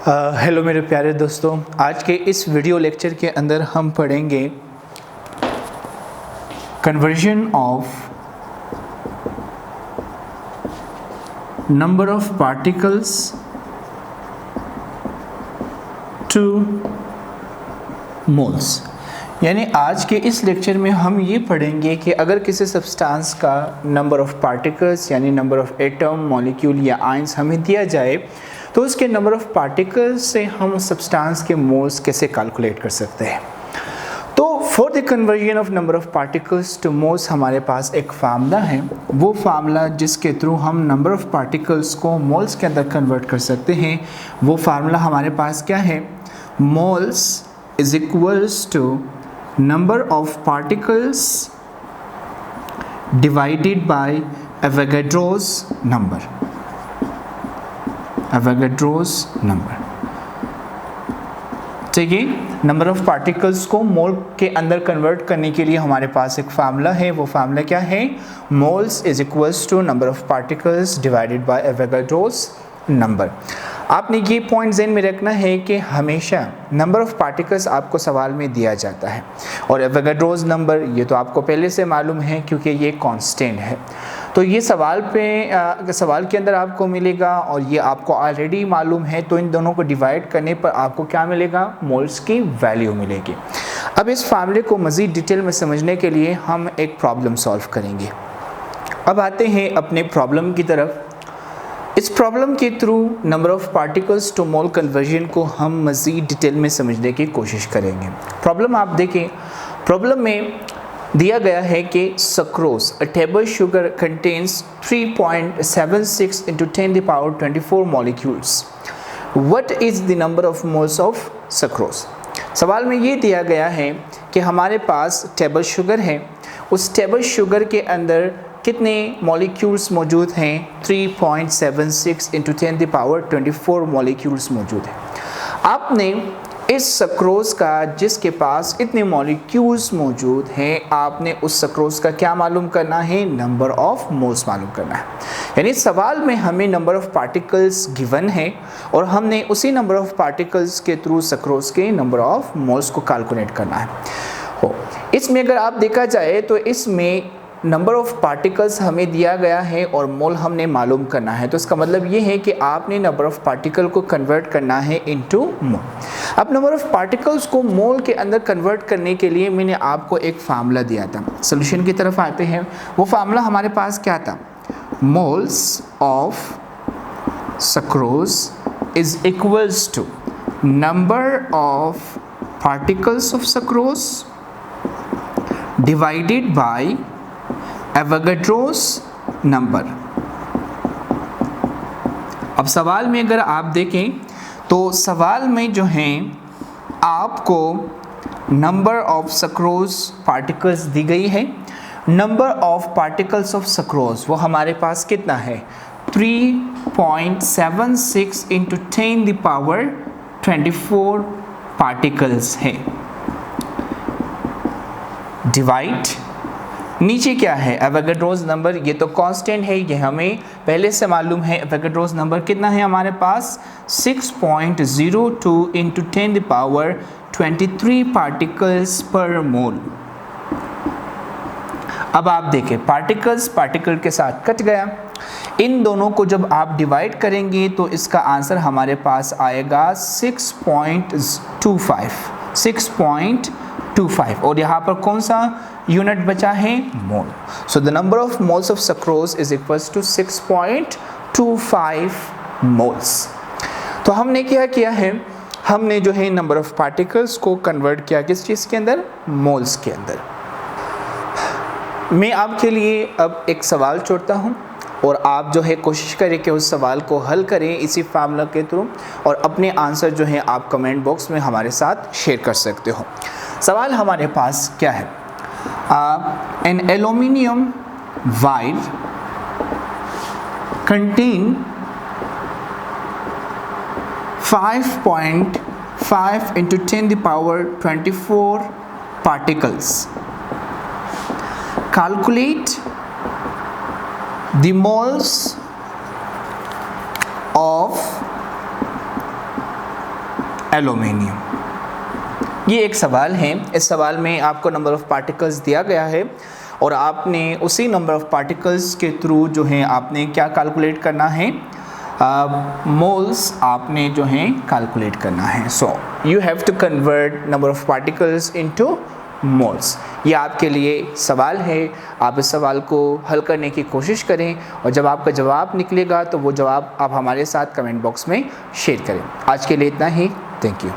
Hello मेरे प्यारे दोस्तों, आज के इस वीडियो लेक्चर के अंदर हम पढ़ेंगे conversion of number of particles two moles. यानी आज के इस लेक्चर में हम ये पढ़ेंगे कि अगर किसी सब्सटेंस का नंबर ऑफ पार्टिकल्स यानी नंबर ऑफ एटम, मॉलिक्यूल या आयंस हमें दिया जाए तो उसके नंबर ऑफ पार्टिकल्स से हम सब्सटेंस के मोल्स कैसे कैलकुलेट कर सकते हैं। तो for the conversion of number of particles two moles हमारे पास एक फार्मूला है। वो फार्मूला जिसके थ्रू हम नंबर ऑफ पार्टिकल्स को मोल्स के अंदर कन्वर्ट कर सकते हैं, वो फार्मूला हमारे पास क्या है? Moles is equals to number of particles divided by Avogadro's number. Avogadro's number, ठीक है। नंबर ऑफ पार्टिकल्स को मोल के अंदर कन्वर्ट करने के लिए हमारे पास एक फार्मूला है। वो फार्मूला क्या है? Moles is equals to number of particles divided by Avogadro's number. आपने ये पॉइंट ज़हन में रखना है कि हमेशा नंबर ऑफ पार्टिकल्स आपको सवाल में दिया जाता है और एवोगाड्रोस नंबर ये तो आपको पहले से मालूम है क्योंकि ये कांस्टेंट है। तो ये सवाल के अंदर आपको मिलेगा और ये आपको ऑलरेडी मालूम है, तो इन दोनों को डिवाइड करने पर आपको क्या मिलेगा? मोल्स की वैल्यू मिलेगी। अब इस फार्मूले को मज़ीद डिटेल में समझने के लिए हम एक प्रॉब्लम सॉल्व करेंगे। अब आते हैं अपने प्रॉब्लम की तरफ। इस प्रॉब्लम के through number of particles to mole conversion को हम मज़ीद डिटेल में समझने की कोशिश करेंगे। प्रॉब्लम आप देखें, प्रॉब्लम में दिया गया है कि sucrose a table sugar contains 3.76 into 10 the power 24 molecules. What is the number of moles of sucrose? सवाल में ये दिया गया है कि हमारे पास टेबल शुगर है, उस टेबल शुगर के अंदर कितने मॉलिक्यूल्स मौजूद हैं? 3.76 into 10 the power 24 मॉलिक्यूल्स मौजूद हैं। आपने इस सक्रोज का जिसके पास इतने मॉलिक्यूल्स मौजूद हैं, आपने उस सक्रोज का क्या मालूम करना है? नंबर ऑफ मोल्स मालूम करना है। यानी सवाल में हमें नंबर ऑफ पार्टिकल्स गिवन है और हमने उसी नंबर ऑफ पार्टिकल्स के थ्रू सक्रोज के नंबर ऑफ मोल्स को कैलकुलेट करना है। इसमें अगर आप देखा जाए तो इसमें नंबर ऑफ पार्टिकल्स हमें दिया गया है और मोल हमने मालूम करना है। तो इसका मतलब ये है कि आपने नंबर ऑफ पार्टिकल को कन्वर्ट करना है इनटू मोल। अब नंबर ऑफ पार्टिकल्स को मोल के अंदर कन्वर्ट करने के लिए मैंने आपको एक फार्मूला दिया था। सॉल्यूशन की तरफ आते हैं। वो फार्मूला हमारे पास क्या था? Moles of sucrose is equals to number of particles of sucrose divided by Avogadro's number. अब सवाल में अगर आप देखें तो सवाल में जो है आपको नंबर ऑफ सक्रोज पार्टिकल्स दी गई है। Number of particles of sucrose वो हमारे पास कितना है? 3.76 into 10 the power 24 पार्टिकल्स है। डिवाइड नीचे क्या है? एवोगाड्रोस नंबर, ये तो कांस्टेंट है, ये हमें पहले से मालूम है। एवोगाड्रोस नंबर कितना है हमारे पास? 6.02 into 10 the power 23 पार्टिकल्स पर मोल। अब आप देखें, पार्टिकल्स पार्टिकल के साथ कट गया। इन दोनों को जब आप डिवाइड करेंगे तो इसका आंसर हमारे पास आएगा 6.25 और यहाँ पर कौन सा यूनिट बचा है? Mole. So the number of moles of sucrose is equals to 6.25 moles. तो हमने क्या किया है? हमने जो है नंबर ऑफ पार्टिकल्स को कन्वर्ट किया किस चीज़ के अंदर? मोल्स के अंदर। मैं आपके लिए अब एक सवाल छोड़ता हूँ और आप जो है कोशिश करें कि उस सवाल को हल करें इसी फार्मूला के थ्रू और अपने आंसर जो है आप कमेंट बॉक्स में हमारे साथ शेयर कर सकते हो। सवाल हमारे पास क्या है? An aluminium wire contain 5.5 into 10 the power 24 particles. Calculate the moles of aluminium. ये एक सवाल है, इस सवाल में आपको नंबर ऑफ़ पार्टिकल्स दिया गया है और आपने उसी नंबर ऑफ़ पार्टिकल्स के थ्रू जो है आपने क्या कैलकुलेट करना है, मोल्स आपने जो है कैलकुलेट करना है। So you have to convert number of particles into moles. ये आपके लिए सवाल है, आप इस सवाल को हल करने की कोशिश करें और जब आपका जवाब निकलेगा तो वो जवाब आप हमारे साथ कमेंट बॉक्स में शेयर करें। आज के लिए इतना ही, थैंक यू।